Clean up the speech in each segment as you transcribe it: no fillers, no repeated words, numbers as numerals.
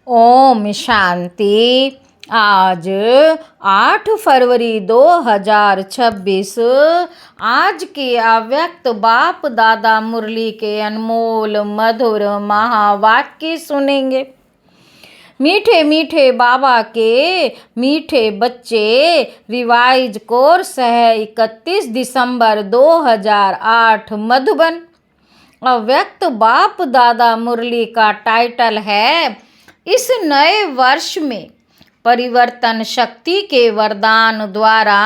ओम शांति। आज 8 फरवरी 2026 आज के अव्यक्त बाप दादा मुरली के अनमोल मधुर महावाक्य सुनेंगे। मीठे मीठे बाबा के मीठे बच्चे रिवाइज कोर्स है 31 दिसंबर 2008 मधुबन। अव्यक्त बाप दादा मुरली का टाइटल है इस नए वर्ष में परिवर्तन शक्ति के वरदान द्वारा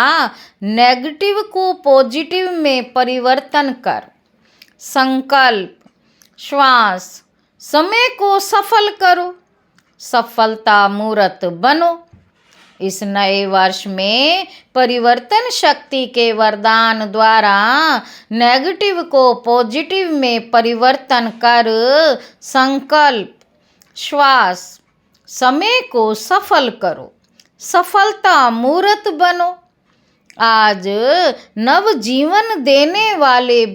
नेगेटिव को पॉजिटिव में परिवर्तन कर। संकल्प, श्वास, समय को सफल करो, सफलता मूर्त बनो। इस नए वर्ष में परिवर्तन शक्ति के वरदान द्वारा नेगेटिव को पॉजिटिव में परिवर्तन कर। संकल्प, श्वास, समय को सफल करो, सफलता मूर्त बनो। आज नवजीवन देने वाले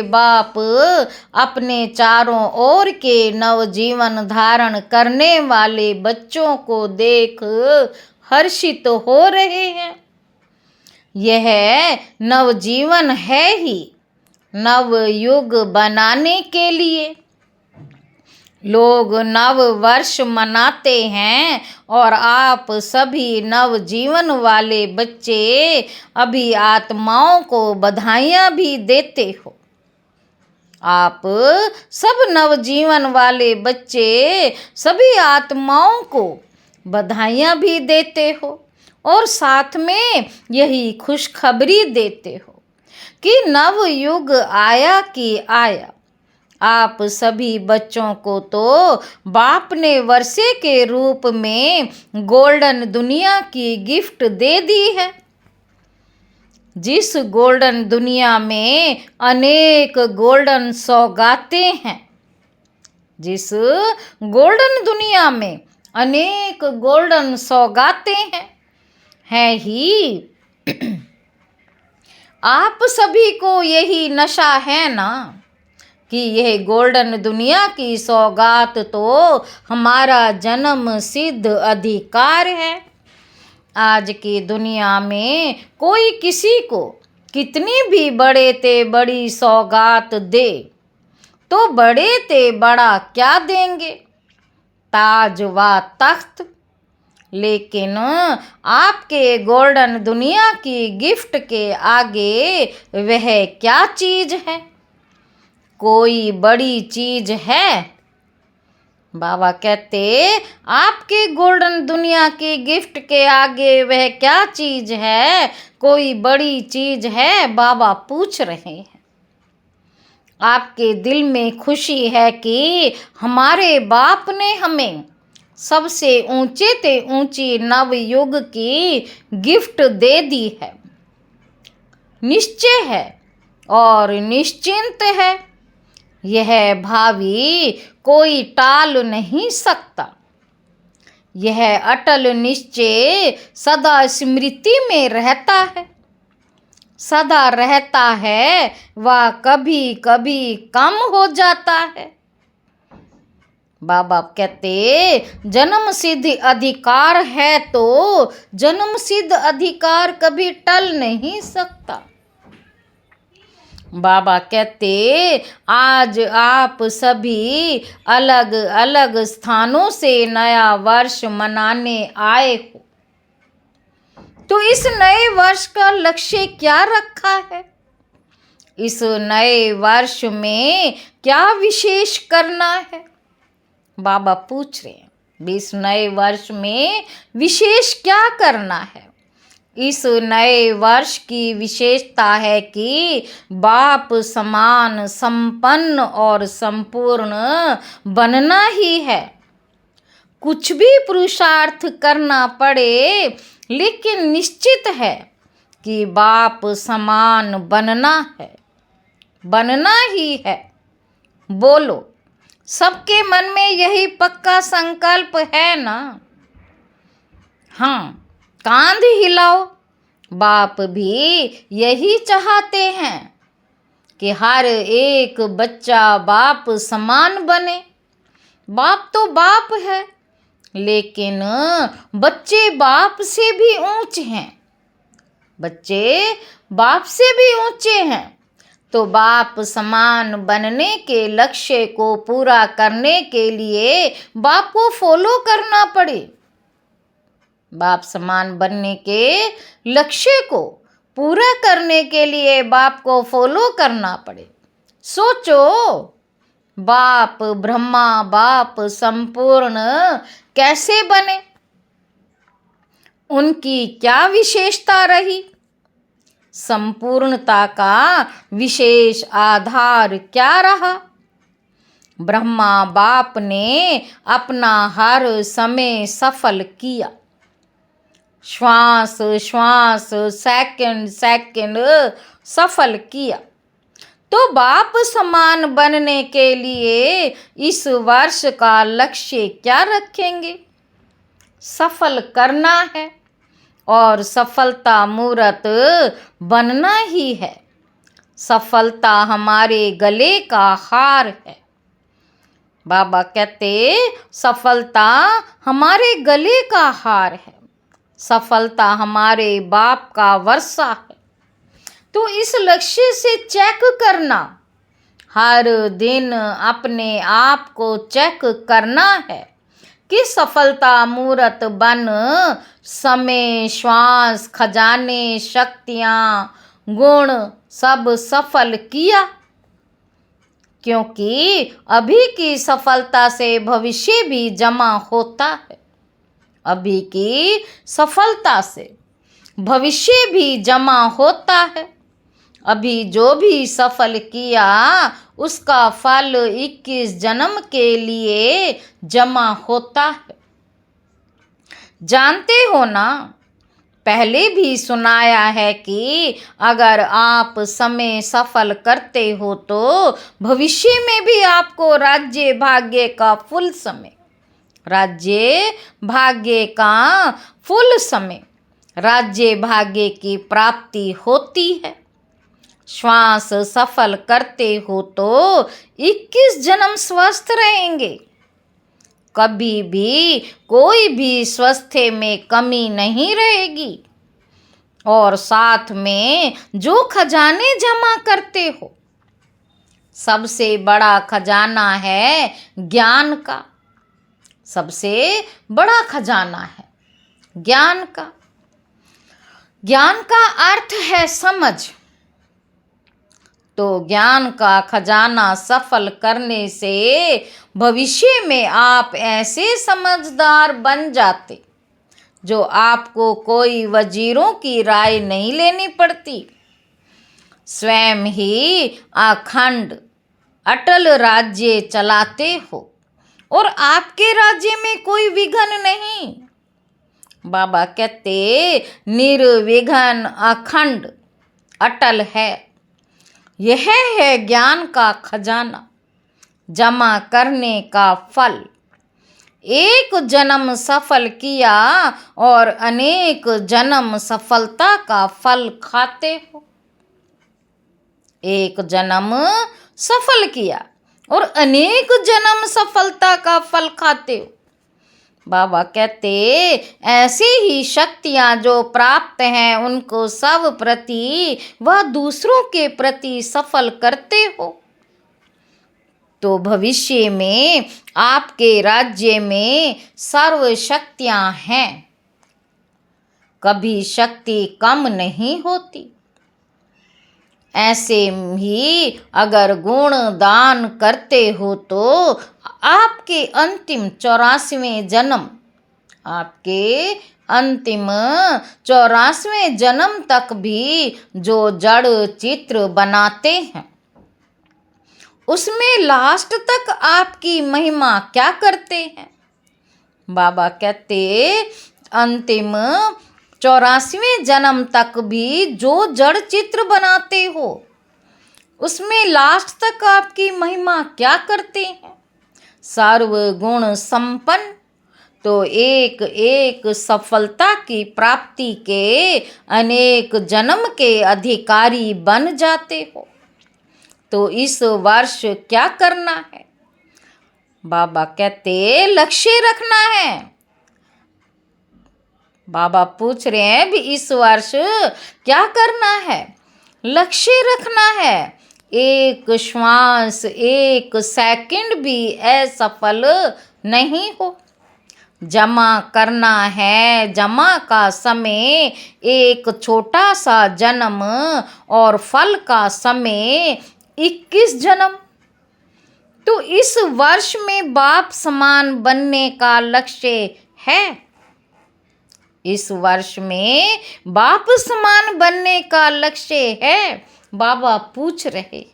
बाप अपने चारों ओर के नवजीवन धारण करने वाले बच्चों को देख हर्षित हो रहे हैं। यह नवजीवन है ही नव युग बनाने के लिए। लोग नव वर्ष मनाते हैं और आप सभी नव जीवन वाले बच्चे अभी आत्माओं को बधाइयाँ भी देते हो। आप सब नवजीवन वाले बच्चे सभी आत्माओं को बधाइयाँ भी देते हो और साथ में यही खुशखबरी देते हो कि नव युग आया कि आया। आप सभी बच्चों को तो बाप ने वर्षे के रूप में गोल्डन दुनिया की गिफ्ट दे दी है। जिस गोल्डन दुनिया में अनेक गोल्डन सौगातें हैं, जिस गोल्डन दुनिया में अनेक गोल्डन सौगातें हैं ही आप सभी को यही नशा है ना कि यह गोल्डन दुनिया की सौगात तो हमारा जन्म सिद्ध अधिकार है। आज की दुनिया में कोई किसी को कितनी भी बड़े ते बड़ी सौगात दे तो बड़े ते बड़ा क्या देंगे, ताज व तख्त। लेकिन आपके गोल्डन दुनिया की गिफ्ट के आगे वह क्या चीज है? कोई बड़ी चीज है? बाबा कहते आपके गोल्डन दुनिया की गिफ्ट के आगे वह क्या चीज है? कोई बड़ी चीज है? बाबा पूछ रहे हैं। आपके दिल में खुशी है कि हमारे बाप ने हमें सबसे ऊंचे ते ऊंची नवयुग की गिफ्ट दे दी है। निश्चय है और निश्चिंत है। यह भावी कोई टाल नहीं सकता। यह अटल निश्चय सदा स्मृति में रहता है, सदा रहता है व कभी कभी कम हो जाता है। बाबा कहते जन्म सिद्ध अधिकार है तो जन्म सिद्ध अधिकार कभी टल नहीं सकता। बाबा कहते आज आप सभी अलग अलग स्थानों से नया वर्ष मनाने आए हो, तो इस नए वर्ष का लक्ष्य क्या रखा है? इस नए वर्ष में क्या विशेष करना है? बाबा पूछ रहे हैं इस नए वर्ष में विशेष क्या करना है? इस नए वर्ष की विशेषता है कि बाप समान संपन्न और संपूर्ण बनना ही है। कुछ भी पुरुषार्थ करना पड़े लेकिन निश्चित है कि बाप समान बनना है, बनना ही है। बोलो, सबके मन में यही पक्का संकल्प है ना? हाँ, कांध हिलाओ। बाप भी यही चाहते हैं कि हर एक बच्चा बाप समान बने। बाप तो बाप है, लेकिन बच्चे बाप से भी ऊंचे हैं। बच्चे बाप से भी ऊंचे हैं। तो बाप समान बनने के लक्ष्य को पूरा करने के लिए बाप को फॉलो करना पड़े। बाप समान बनने के लक्ष्य को पूरा करने के लिए बाप को फॉलो करना पड़े। सोचो, बाप ब्रह्मा बाप संपूर्ण कैसे बने? उनकी क्या विशेषता रही? संपूर्णता का विशेष आधार क्या रहा? ब्रह्मा बाप ने अपना हर समय सफल किया। श्वास श्वास सेकंड सेकंड सफल किया। तो बाप समान बनने के लिए इस वर्ष का लक्ष्य क्या रखेंगे? सफल करना है और सफलता मूर्त बनना ही है। सफलता हमारे गले का हार है। बाबा कहते सफलता हमारे गले का हार है। सफलता हमारे बाप का वर्षा है। तो इस लक्ष्य से चेक करना, हर दिन अपने आप को चेक करना है कि सफलता मूर्त बन समय श्वास खजाने शक्तियाँ गुण सब सफल किया। क्योंकि अभी की सफलता से भविष्य भी जमा होता है। अभी की सफलता से भविष्य भी जमा होता है। अभी जो भी सफल किया उसका फल 21 जन्म के लिए जमा होता है। जानते हो ना, पहले भी सुनाया है कि अगर आप समय सफल करते हो तो भविष्य में भी आपको राज्य भाग्य का फुल समय, राज्य भाग्य का फुल समय, राज्य भाग्य की प्राप्ति होती है। श्वास सफल करते हो तो 21 जन्म स्वस्थ रहेंगे। कभी भी कोई भी स्वास्थ्य में कमी नहीं रहेगी। और साथ में जो खजाने जमा करते हो, सबसे बड़ा खजाना है ज्ञान का। सबसे बड़ा खजाना है ज्ञान का। ज्ञान का अर्थ है समझ। तो ज्ञान का खजाना सफल करने से भविष्य में आप ऐसे समझदार बन जाते जो आपको कोई वजीरों की राय नहीं लेनी पड़ती। स्वयं ही अखंड अटल राज्य चलाते हो और आपके राज्य में कोई विघ्न नहीं। बाबा कहते निर्विघ्न अखंड अटल है। यह है ज्ञान का खजाना, जमा करने का फल। एक जन्म सफल किया और अनेक जन्म सफलता का फल खाते हो। एक जन्म सफल किया और अनेक जन्म सफलता का फल खाते हो। बाबा कहते ऐसी ही शक्तियाँ जो प्राप्त हैं उनको सब प्रति व दूसरों के प्रति सफल करते हो। तो भविष्य में आपके राज्य में सर्व शक्तियाँ हैं। कभी शक्ति कम नहीं होती। ऐसे ही अगर गुण दान करते हो तो आपके अंतिम 84वें जन्म, आपके अंतिम 84वें जन्म तक भी जो जड़ चित्र बनाते हैं उसमें लास्ट तक आपकी महिमा क्या करते हैं। बाबा कहते अंतिम 84वें जन्म तक भी जो जड़ चित्र बनाते हो उसमें लास्ट तक आपकी महिमा क्या करते हैं। सर्वगुण संपन्न, तो एक एक सफलता की प्राप्ति के अनेक जन्म के अधिकारी बन जाते हो। तो इस वर्ष क्या करना है? बाबा कहते लक्ष्य रखना है। बाबा पूछ रहे हैं भी इस वर्ष क्या करना है? लक्ष्य रखना है। एक श्वास, एक सेकंड भी असफल नहीं हो। जमा करना है, जमा का समय एक छोटा सा जन्म और फल का समय 21 जन्म। तो इस वर्ष में बाप समान बनने का लक्ष्य है। इस वर्ष में बाप समान बनने का लक्ष्य है। बाबा पूछ रहे हैं,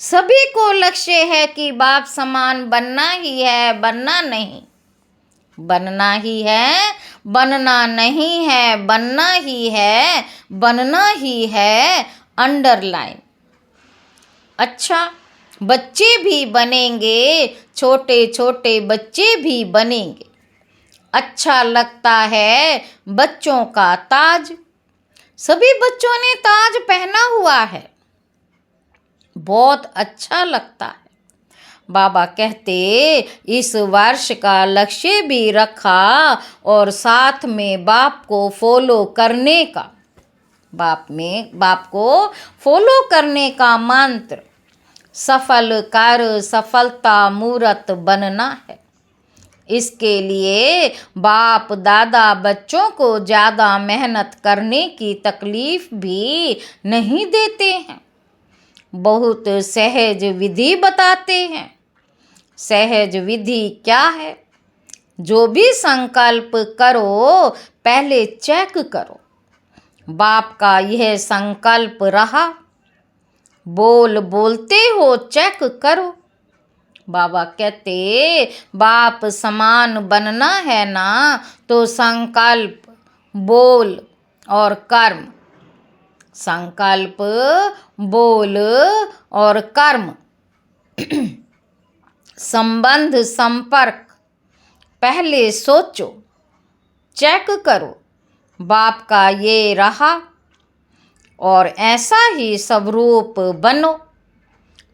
सभी को लक्ष्य है कि बाप समान बनना ही है, बनना नहीं। बनना ही है, बनना नहीं है, बनना ही है, बनना ही है, अंडरलाइन। अच्छा, बच्चे भी बनेंगे, छोटे छोटे बच्चे भी बनेंगे। अच्छा लगता है बच्चों का ताज। सभी बच्चों ने ताज पहना हुआ है, बहुत अच्छा लगता है। बाबा कहते इस वर्ष का लक्ष्य भी रखा और साथ में बाप को फॉलो करने का, बाप को फॉलो करने का मंत्र, सफल कर सफलता मूर्त बनना है। इसके लिए बाप दादा बच्चों को ज़्यादा मेहनत करने की तकलीफ भी नहीं देते हैं। बहुत सहज विधि बताते हैं। सहज विधि क्या है? जो भी संकल्प करो पहले चेक करो, बाप का यह संकल्प रहा? बोलते हो चेक करो। बाबा कहते बाप समान बनना है ना, तो संकल्प, बोल और कर्म, संकल्प, बोल और कर्म, संबंध, संपर्क पहले सोचो, चेक करो बाप का ये रहा और ऐसा ही स्वरूप बनो।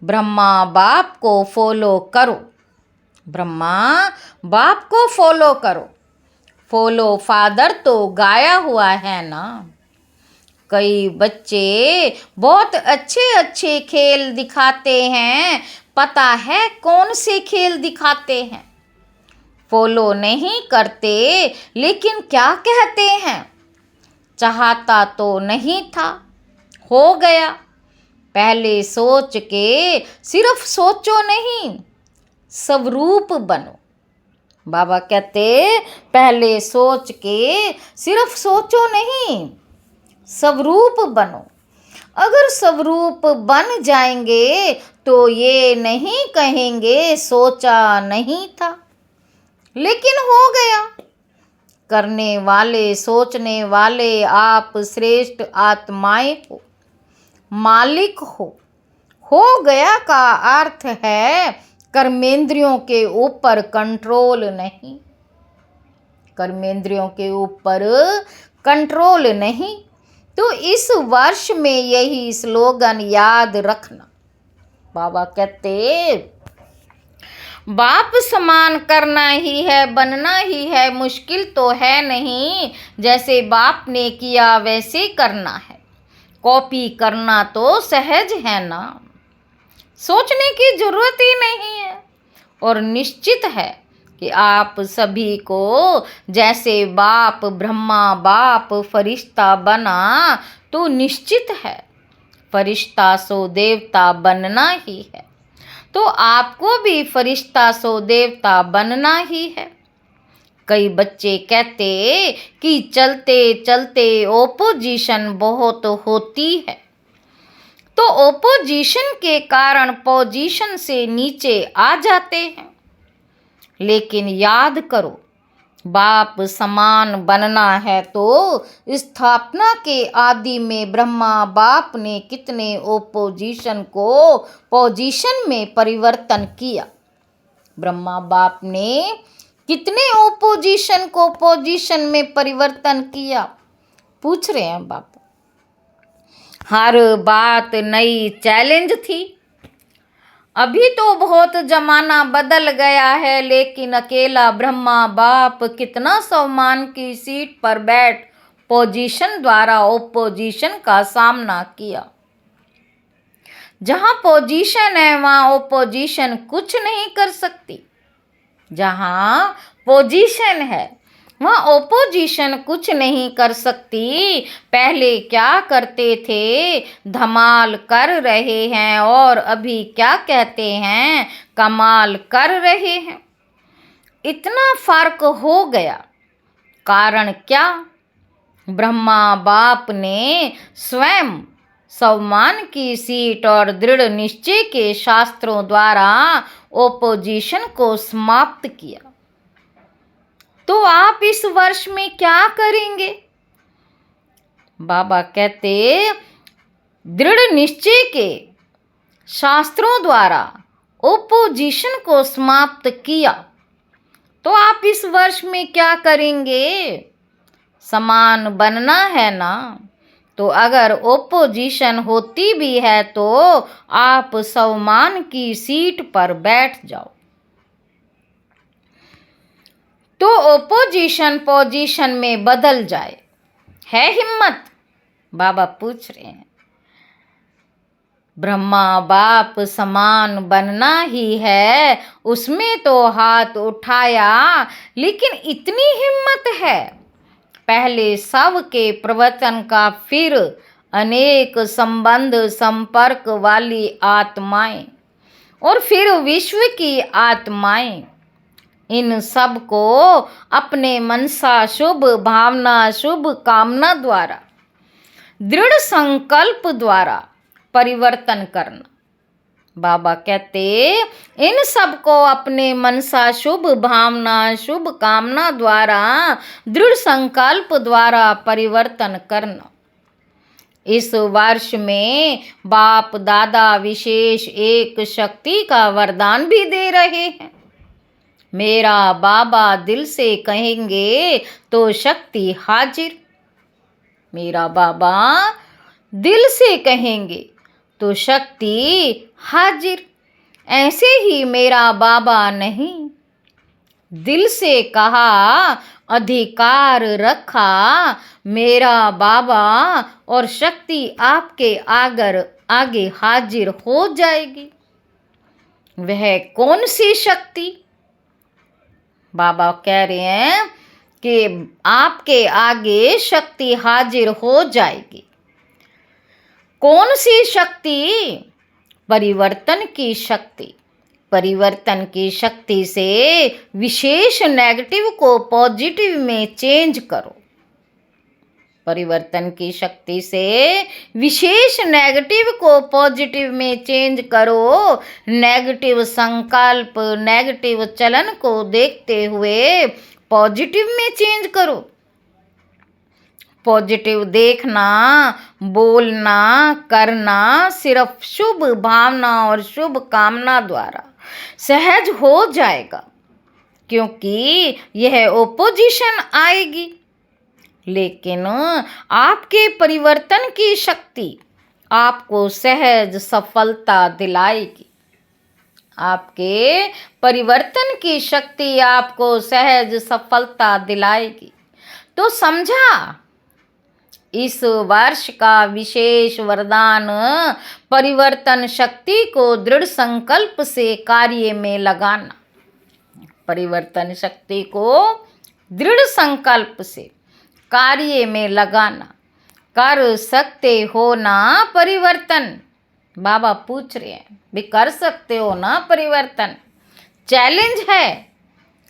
ब्रह्मा बाप को फॉलो करो, ब्रह्मा बाप को फॉलो करो। फॉलो फादर तो गाया हुआ है ना। कई बच्चे बहुत अच्छे अच्छे खेल दिखाते हैं, पता है कौन से खेल दिखाते हैं? फॉलो नहीं करते, लेकिन क्या कहते हैं? चाहता तो नहीं था, हो गया। पहले सोच के सिर्फ सोचो नहीं, स्वरूप बनो। बाबा कहते पहले सोच के सिर्फ सोचो नहीं, स्वरूप बनो। अगर स्वरूप बन जाएंगे तो ये नहीं कहेंगे सोचा नहीं था, लेकिन हो गया। करने वाले, सोचने वाले आप श्रेष्ठ आत्माएं हो, मालिक हो गया का अर्थ है कर्मेंद्रियों के ऊपर कंट्रोल नहीं, कर्मेंद्रियों के ऊपर कंट्रोल नहीं। तो इस वर्ष में यही स्लोगन याद रखना। बाबा कहते बाप समान करना ही है, बनना ही है, मुश्किल तो है नहीं। जैसे बाप ने किया वैसे करना है, कॉपी करना तो सहज है ना, सोचने की जरूरत ही नहीं है। और निश्चित है कि आप सभी को जैसे बाप ब्रह्मा बाप फरिश्ता बना, तो निश्चित है फरिश्ता सो देवता बनना ही है। तो आपको भी फरिश्ता सो देवता बनना ही है। कई बच्चे कहते कि चलते चलते ओपोजिशन बहुत होती है, तो ओपोजिशन के कारण पोजीशन से नीचे आ जाते हैं। लेकिन याद करो, बाप समान बनना है तो स्थापना के आदि में ब्रह्मा बाप ने कितने ओपोजिशन को पोजीशन में परिवर्तन किया। ब्रह्मा बाप ने कितने ओपोजिशन को पोजीशन में परिवर्तन किया, पूछ रहे हैं बाप। हर बात नई चैलेंज थी, अभी तो बहुत जमाना बदल गया है, लेकिन अकेला ब्रह्मा बाप कितना सम्मान की सीट पर बैठ पोजीशन द्वारा ओपोजिशन का सामना किया। जहां पोजीशन है वहां ओपोजिशन कुछ नहीं कर सकती। जहां पोजीशन है वहां ओपोजिशन कुछ नहीं कर सकती। पहले क्या करते थे, धमाल कर रहे हैं, और अभी क्या कहते हैं, कमाल कर रहे हैं। इतना फर्क हो गया। कारण क्या? ब्रह्मा बाप ने स्वयं सम्मान की सीट और दृढ़ निश्चय के शास्त्रों द्वारा ओपोजिशन को समाप्त किया। तो आप इस वर्ष में क्या करेंगे? बाबा कहते, दृढ़ निश्चय के शास्त्रों द्वारा ओपोजिशन को समाप्त किया, तो आप इस वर्ष में क्या करेंगे? समान बनना है ना। तो अगर ओपोजिशन होती भी है तो आप सम्मान की सीट पर बैठ जाओ। तो ओपोजिशन पोजीशन में बदल जाए। है हिम्मत? बाबा पूछ रहे हैं। ब्रह्मा बाप समान बनना ही है, उसमें तो हाथ उठाया, लेकिन इतनी हिम्मत है। पहले सब के प्रवचन का, फिर अनेक संबंध संपर्क वाली आत्माएं, और फिर विश्व की आत्माएं, इन सब को अपने मनसा शुभ भावना शुभ कामना द्वारा दृढ़ संकल्प द्वारा परिवर्तन करना। बाबा कहते, इन सब को अपने मनसा शुभ भावना शुभ कामना द्वारा दृढ़ संकल्प द्वारा परिवर्तन करना। इस वर्ष में बाप दादा विशेष एक शक्ति का वरदान भी दे रहे हैं। मेरा बाबा दिल से कहेंगे तो शक्ति हाजिर। मेरा बाबा दिल से कहेंगे तो शक्ति हाजिर। ऐसे ही मेरा बाबा नहीं, दिल से कहा, अधिकार रखा, मेरा बाबा, और शक्ति आपके आगे हाजिर हो जाएगी। वह कौन सी शक्ति? बाबा कह रहे हैं कि आपके आगे शक्ति हाजिर हो जाएगी। कौन सी शक्ति? परिवर्तन की शक्ति। परिवर्तन की शक्ति से विशेष नेगेटिव को पॉजिटिव में चेंज करो। परिवर्तन की शक्ति से विशेष नेगेटिव को पॉजिटिव में चेंज करो। नेगेटिव संकल्प नेगेटिव चलन को देखते हुए पॉजिटिव में चेंज करो। पॉजिटिव देखना, बोलना, करना सिर्फ शुभ भावना और शुभ कामना द्वारा सहज हो जाएगा, क्योंकि यह ओपोजिशन आएगी। लेकिन आपके परिवर्तन की शक्ति आपको सहज सफलता दिलाएगी। आपके परिवर्तन की शक्ति आपको सहज सफलता दिलाएगी। तो समझा, इस वर्ष का विशेष वरदान परिवर्तन शक्ति को दृढ़ संकल्प से कार्य में लगाना। परिवर्तन शक्ति को दृढ़ संकल्प से कार्य में लगाना। कर सकते हो ना परिवर्तन? बाबा पूछ रहे हैं, भी कर सकते हो ना परिवर्तन? चैलेंज है।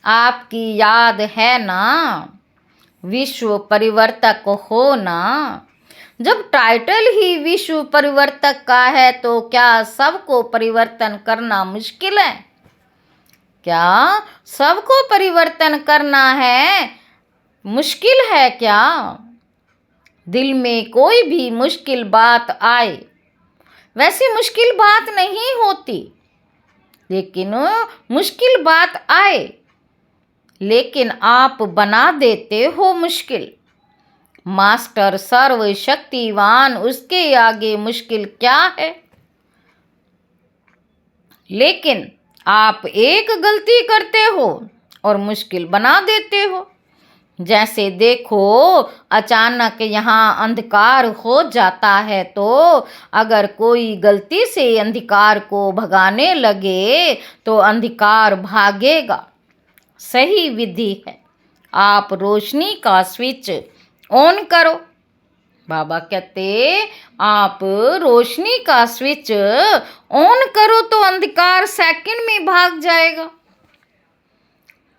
आपकी याद है ना, विश्व परिवर्तक हो ना। जब टाइटल ही विश्व परिवर्तक का है तो क्या सबको परिवर्तन करना मुश्किल है? क्या सबको परिवर्तन करना है मुश्किल है क्या? दिल में कोई भी मुश्किल बात आए, वैसे मुश्किल बात नहीं होती, लेकिन मुश्किल बात आए, लेकिन आप बना देते हो मुश्किल। मास्टर सर्वशक्तिवान, उसके आगे मुश्किल क्या है? लेकिन आप एक गलती करते हो और मुश्किल बना देते हो। जैसे देखो, अचानक यहाँ अंधकार हो जाता है, तो अगर कोई गलती से अंधकार को भगाने लगे तो अंधकार भागेगा। सही विधि है, आप रोशनी का स्विच ऑन करो। बाबा कहते, आप रोशनी का स्विच ऑन करो तो अंधकार सेकंड में भाग जाएगा।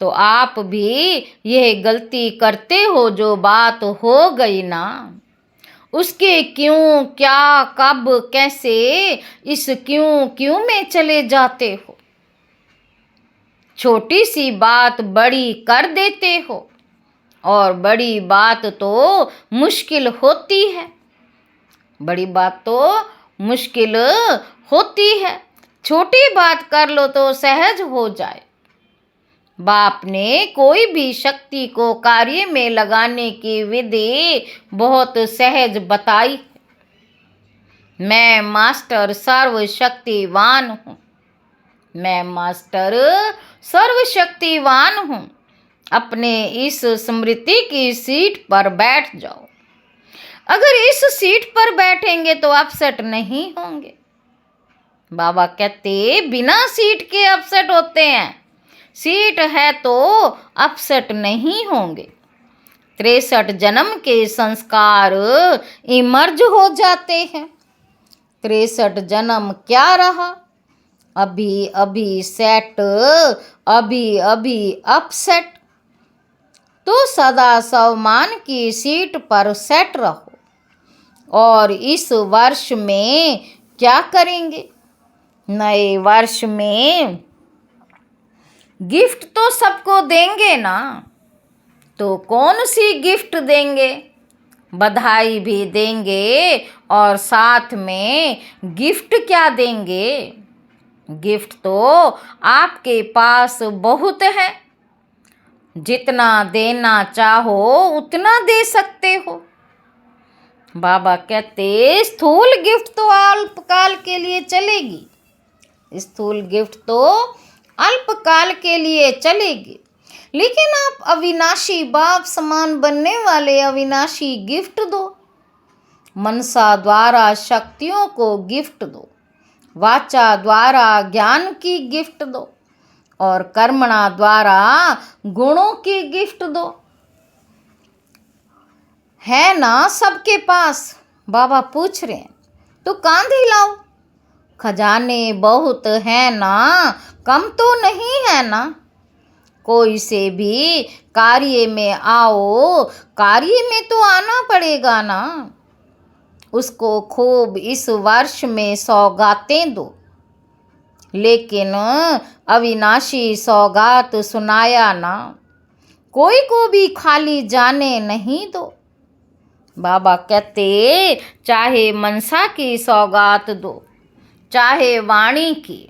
तो आप भी यह गलती करते हो, जो बात हो गई ना, उसके क्यों, क्या, कब, कैसे, इस क्यों में चले जाते हो। छोटी सी बात बड़ी कर देते हो, और बड़ी बात तो मुश्किल होती है। बड़ी बात तो मुश्किल होती है, छोटी बात कर लो तो सहज हो जाए। बाप ने कोई भी शक्ति को कार्य में लगाने की विधि बहुत सहज बताई। मैं मास्टर सर्वशक्तिवान हूँ। मैं मास्टर सर्वशक्तिवान हूँ। अपने इस स्मृति की सीट पर बैठ जाओ। अगर इस सीट पर बैठेंगे तो अपसेट नहीं होंगे। बाबा कहते, बिना सीट के अपसेट होते हैं, सीट है तो अपसेट नहीं होंगे। 63 जन्म के संस्कार इमर्ज हो जाते हैं। 63 जन्म क्या रहा, अभी अभी सेट, अभी अभी अपसेट। तो सदा सम्मान की सीट पर सेट रहो। और इस वर्ष में क्या करेंगे? नए वर्ष में गिफ्ट तो सबको देंगे ना, तो कौन सी गिफ्ट देंगे? बधाई भी देंगे, और साथ में गिफ्ट क्या देंगे? गिफ्ट तो आपके पास बहुत है, जितना देना चाहो उतना दे सकते हो। बाबा कहते, स्थूल गिफ्ट तो अल्पकाल के लिए चलेगी, स्थूल गिफ्ट तो अल्पकाल के लिए चलेगी, लेकिन आप अविनाशी बाप समान बनने वाले अविनाशी गिफ्ट दो। मनसा द्वारा शक्तियों को गिफ्ट दो, वाचा द्वारा ज्ञान की गिफ्ट दो, और कर्मणा द्वारा गुणों की गिफ्ट दो। है ना सबके पास? बाबा पूछ रहे हैं, तो कांधे लाओ। खजाने बहुत है ना, कम तो नहीं है ना। कोई से भी कार्य में आओ, कार्य में तो आना पड़ेगा ना। उसको खूब इस वर्ष में सौगातें दो, लेकिन अविनाशी सौगात सुनाया ना, कोई को भी खाली जाने नहीं दो। बाबा कहते, चाहे मनसा की सौगात दो, चाहे वाणी की,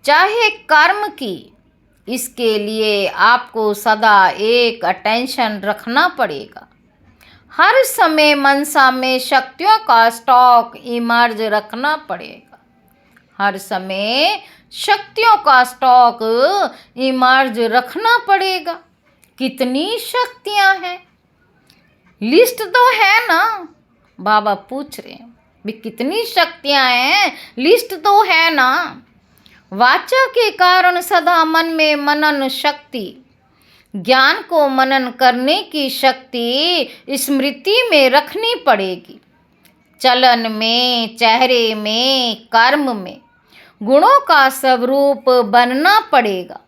चाहे कर्म की, इसके लिए आपको सदा एक अटेंशन रखना पड़ेगा। हर समय मनसा में शक्तियों का स्टॉक इमर्ज रखना पड़ेगा। हर समय शक्तियों का स्टॉक इमर्ज रखना पड़ेगा। कितनी शक्तियां हैं? लिस्ट तो है ना? बाबा पूछ रहे हैं, भी कितनी शक्तियां हैं, लिस्ट तो है ना। वाचा के कारण सदा मन में मनन शक्ति, ज्ञान को मनन करने की शक्ति स्मृति में रखनी पड़ेगी। चलन में, चेहरे में, कर्म में गुणों का स्वरूप बनना पड़ेगा।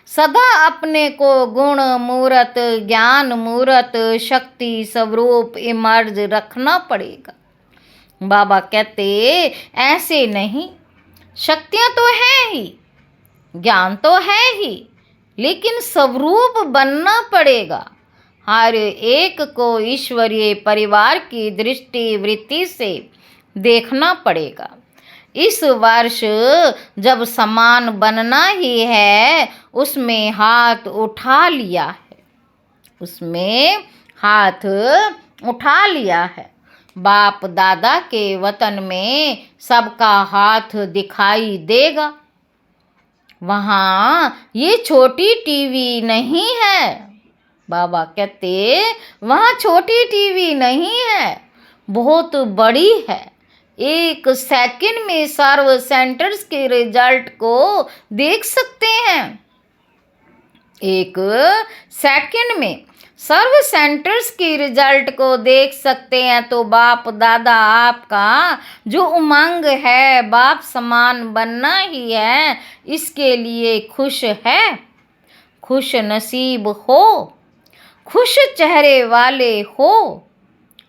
सदा अपने को गुण मूर्त, ज्ञान मूर्त, शक्ति स्वरूप इमर्ज रखना पड़ेगा। बाबा कहते, ऐसे नहीं, शक्तियाँ तो हैं ही, ज्ञान तो है ही, लेकिन स्वरूप बनना पड़ेगा। हर एक को ईश्वरीय परिवार की दृष्टि वृत्ति से देखना पड़ेगा। इस वर्ष जब समान बनना ही है, उसमें हाथ उठा लिया है, उसमें हाथ उठा लिया है। बाप दादा के वतन में सबका हाथ दिखाई देगा। वहाँ ये छोटी टीवी नहीं है। बाबा कहते वहाँ छोटी टीवी नहीं है, बहुत बड़ी है। एक सेकंड में सर्व सेंटर्स के रिजल्ट को देख सकते हैं। एक सेकंड में सर्व सेंटर्स की रिजल्ट को देख सकते हैं। तो बाप दादा आपका जो उमंग है बाप समान बनना ही है, इसके लिए खुश है, खुश नसीब हो, खुश चेहरे वाले हो।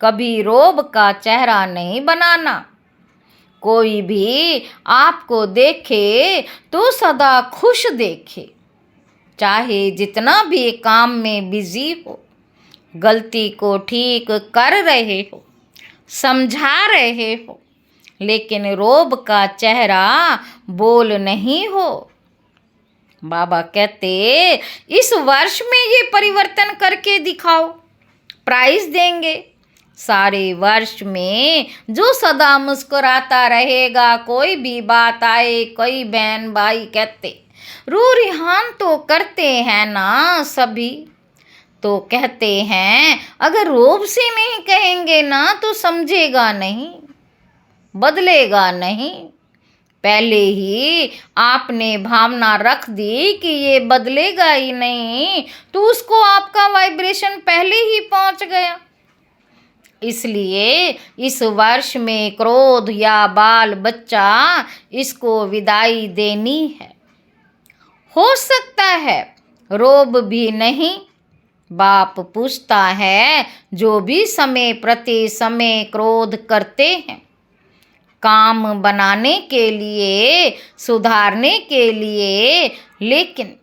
कभी रोब का चेहरा नहीं बनाना। कोई भी आपको देखे तो सदा खुश देखे, चाहे जितना भी काम में बिजी हो, गलती को ठीक कर रहे हो, समझा रहे हो, लेकिन रोब का चेहरा बोल नहीं हो। बाबा कहते इस वर्ष में ये परिवर्तन करके दिखाओ, प्राइज देंगे। सारे वर्ष में जो सदा मुस्कुराता रहेगा, कोई भी बात आए, कोई बहन भाई कहते रू रिहान तो करते हैं ना सभी, तो कहते हैं अगर रोब से नहीं कहेंगे ना तो समझेगा नहीं, बदलेगा नहीं। पहले ही आपने भावना रख दी कि ये बदलेगा ही नहीं, तो उसको आपका वाइब्रेशन पहले ही पहुंच गया। इसलिए इस वर्ष में क्रोध या बाल बच्चा, इसको विदाई देनी है। हो सकता है रोब भी नहीं। बाप पूछता है जो भी समय प्रति समय क्रोध करते हैं, काम बनाने के लिए, सुधारने के लिए, लेकिन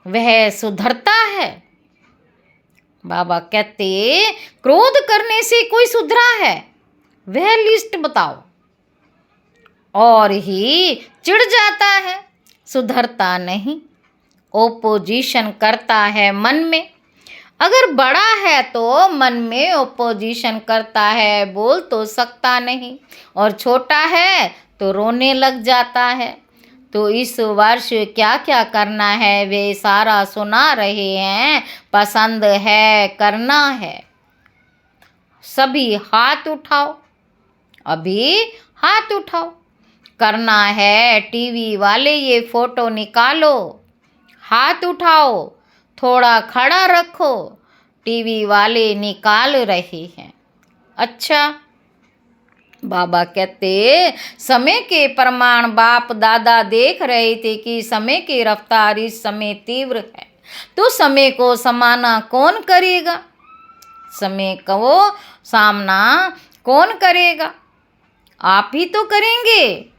वह सुधरता है। बाबा कहते क्रोध करने से कोई सुधरा है, वह लिस्ट बताओ। और ही चिढ़ जाता है, सुधरता नहीं, ओपोजिशन करता है मन में। अगर बड़ा है तो मन में ओपोजिशन करता है, बोल तो सकता नहीं, और छोटा है तो रोने लग जाता है। तो इस वर्ष क्या क्या करना है वे सारा सुना रहे हैं, पसंद है, करना है। सभी हाथ उठाओ, अभी हाथ उठाओ। करना है टीवी वाले ये फोटो निकालो, हाथ उठाओ, थोड़ा खड़ा रखो, टीवी वाले निकाल रहे हैं। अच्छा, बाबा कहते समय के प्रमाण बाप दादा देख रहे थे कि समय की रफ्तार इस समय तीव्र है, तो समय को समाना कौन करेगा? समय को सामना कौन करेगा? आप ही तो करेंगे।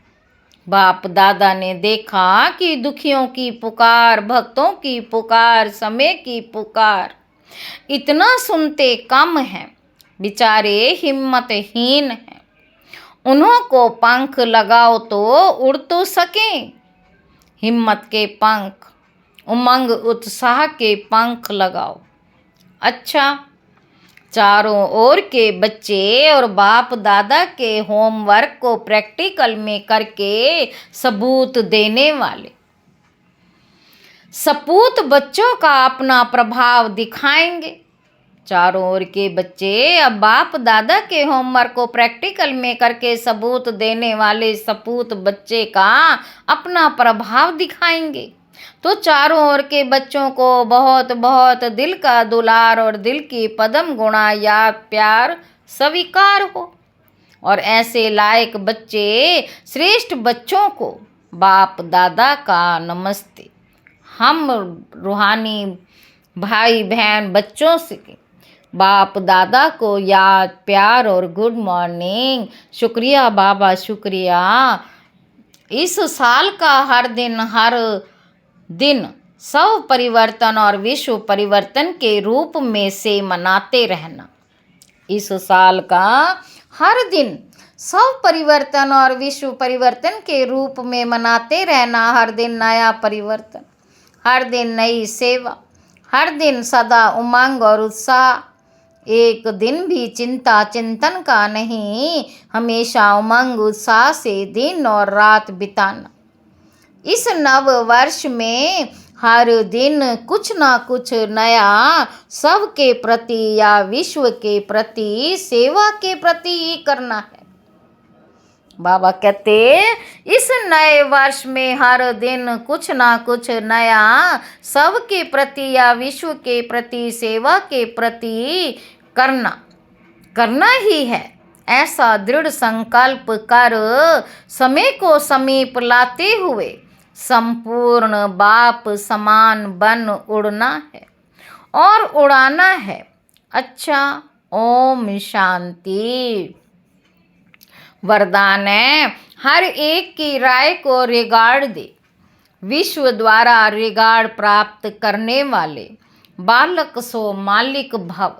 बाप दादा ने देखा कि दुखियों की पुकार, भक्तों की पुकार, समय की पुकार इतना सुनते कम हैं, बेचारे हिम्मतहीन हैं। उन्हों को पंख लगाओ तो उड़ तो सकें। हिम्मत के पंख, उमंग उत्साह के पंख लगाओ। अच्छा, चारों ओर के बच्चे और बाप दादा के होमवर्क को प्रैक्टिकल में करके सबूत देने वाले सपूत बच्चों का अपना प्रभाव दिखाएंगे। चारों ओर के बच्चे अब बाप दादा के होमवर्क को प्रैक्टिकल में करके सबूत देने वाले सपूत बच्चे का अपना प्रभाव दिखाएंगे। तो चारों ओर के बच्चों को बहुत बहुत दिल का दुलार और दिल की पदम गुणा याद प्यार स्वीकार हो। और ऐसे लायक बच्चे, श्रेष्ठ बच्चों को बाप दादा का नमस्ते। हम रूहानी भाई बहन बच्चों से बाप दादा को याद प्यार और गुड मॉर्निंग, शुक्रिया बाबा शुक्रिया। इस साल का हर दिन सब परिवर्तन और विश्व परिवर्तन के रूप में से मनाते रहना। इस साल का हर दिन सब परिवर्तन और विश्व परिवर्तन के रूप में मनाते रहना। हर दिन नया परिवर्तन, हर दिन नई सेवा, हर दिन सदा उमंग और उत्साह। एक दिन भी चिंता चिंतन का नहीं, हमेशा उमंग उत्साह से दिन और रात बिताना। इस नव वर्ष में हर दिन कुछ ना कुछ नया सबके प्रति या विश्व के प्रति, सेवा के प्रति ही करना है। बाबा कहते इस नए वर्ष में हर दिन कुछ ना कुछ नया सबके प्रति या विश्व के प्रति, सेवा के प्रति करना ही है। ऐसा दृढ़ संकल्प कर समय को समीप लाते हुए संपूर्ण बाप समान बन उड़ना है और उड़ाना है। अच्छा, ओम शांति। वरदान है, हर एक की राय को रिगार्ड दे। विश्व द्वारा रिगार्ड प्राप्त करने वाले बालक सो मालिक भव।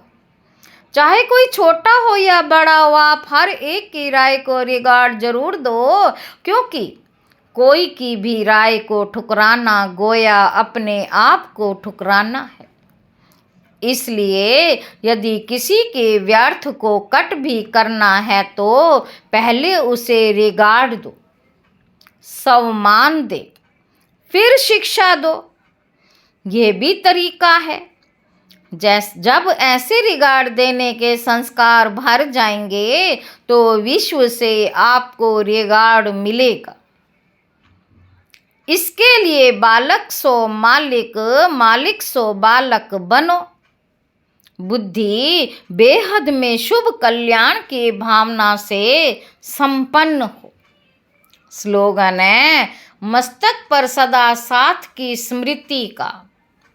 चाहे कोई छोटा हो या बड़ा हो, आप हर एक की राय को रिगार्ड जरूर दो, क्योंकि कोई की भी राय को ठुकराना गोया अपने आप को ठुकराना है। इसलिए यदि किसी के व्यर्थ को कट भी करना है तो पहले उसे रिगार्ड दो, सम्मान दे, फिर शिक्षा दो। ये भी तरीका है। जब ऐसे रिगार्ड देने के संस्कार भर जाएंगे तो विश्व से आपको रिगार्ड मिलेगा। इसके लिए बालक सो मालिक, मालिक सो बालक बनो। बुद्धि बेहद में शुभ कल्याण की भावना से संपन्न हो। स्लोगन है, मस्तक पर सदा साथ की स्मृति का,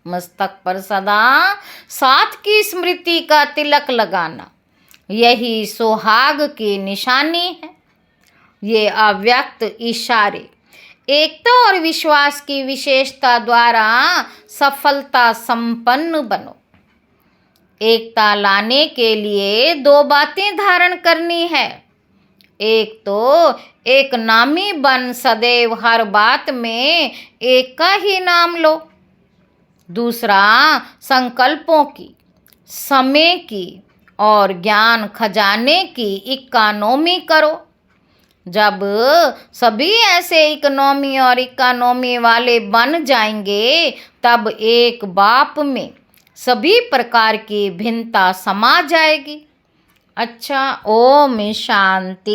मस्तक पर सदा साथ की स्मृति का तिलक लगाना, यही सुहाग की निशानी है। ये अव्यक्त इशारे एकता और विश्वास की विशेषता द्वारा सफलता संपन्न बनो। एकता लाने के लिए दो बातें धारण करनी है। एक तो एक नामी बन सदैव हर बात में एक का ही नाम लो। दूसरा, संकल्पों की, समय की और ज्ञान खजाने की इकोनॉमी करो। जब सभी ऐसे इकोनॉमी और इकोनॉमी वाले बन जाएंगे तब एक बाप में सभी प्रकार की भिन्नता समा जाएगी। अच्छा, ओम शांति।